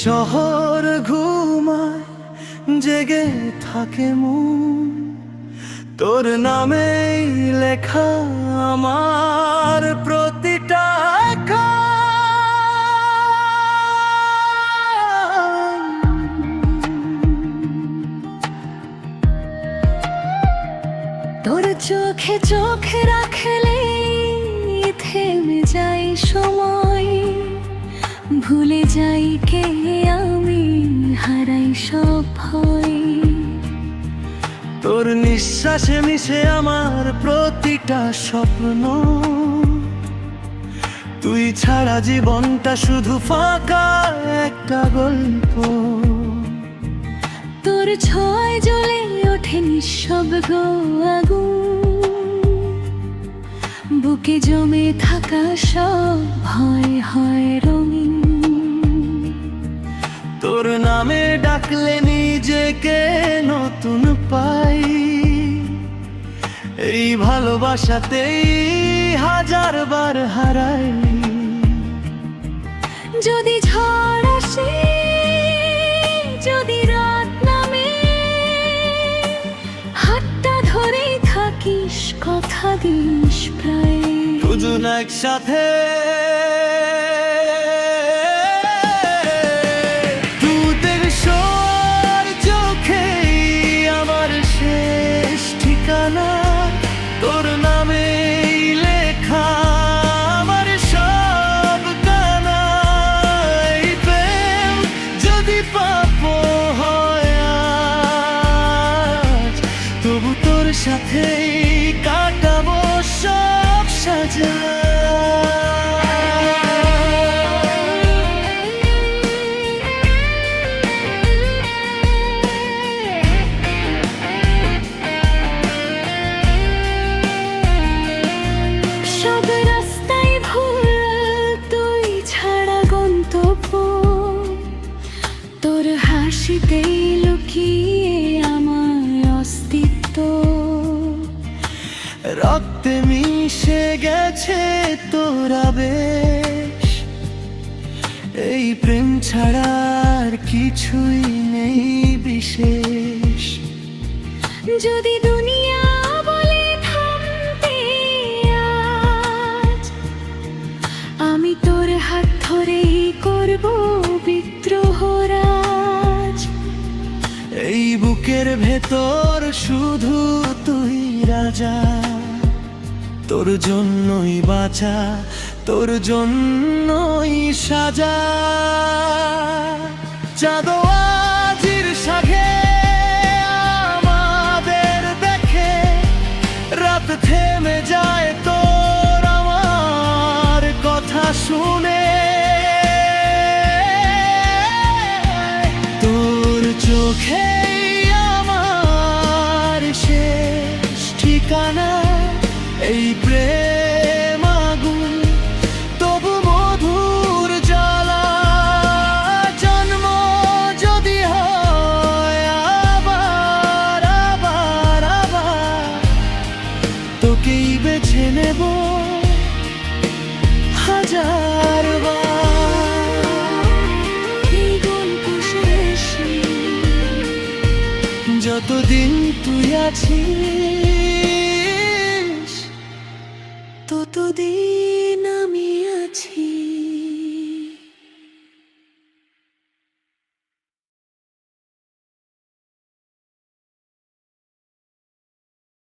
শহর ঘুমায়, জেগে থাকে মন, তোর নামেই লেখা আমার প্রতিটা গান। তোর চোখে চোখে রাখলে থেমে যাই সময়, ভুলে যাই কে আমি, হারাই সব ভয়। তোর নিঃশ্বাসে মিশে আমার প্রতিটা স্বপ্ন, তুই ছাড়া জীবনটা শুধু ফাঁকা একটা গল্প। তোর ছোঁয়ায় জ্বলে ওঠে নিঃশব্দ আগুন, বুকে জমে থাকা সব ভয় হয় রঙিন। তোর নামে ডাকলে নিজেকে নতুন পাই, এই ভালোবাসাতেই হাজার বার হারাই। যদি ঝড় আসে, যদি রাত নামে, হাতটা ধরেই থাকিস, কথা দিস প্রায়। দুজন একসাথে, তোদের স্বর চোখেই আমার শেষ ঠিকানা। তোর নামেই লেখা আমার সব গানা। এই প্রেম যদি পাপ হয় আজ, তবু তোর সাথেই কাটাবো সব সাজা। সব রাস্তায় ভুল, তুই ছাড়া গন্তব্য, তোর হাসিতেই লুকিয়ে আমার অস্তিত্ব। রক্তে মিশে গেছে তোর আবেশ, এই প্রেম ছাড়া আর কিছুই নেই বিশেষ। যদি দুনিয়া বলে থামতে আজ, আমি তোর হাত ধরেই করব বিদ্রোহ রাজ। এই বুকের ভেতর শুধু তুই রাজা, তোর জন্যই বাঁচা, তোর জন্যই সাজা। চাঁদ আজির সাঘে আমাদের দেখে, রাত থেমে যায় তোর আমার কথা শুনে। তোর চোখেই আমার শেষ ঠিকানা, এই প্রেম আগুন তবু মধুর জ্বালা। জন্ম যদি হয় আবার আবার আবার, তোকেই বেছে নেব হাজার বার। এই গল্প শেষে যতদিন তুই আছিস ততদিন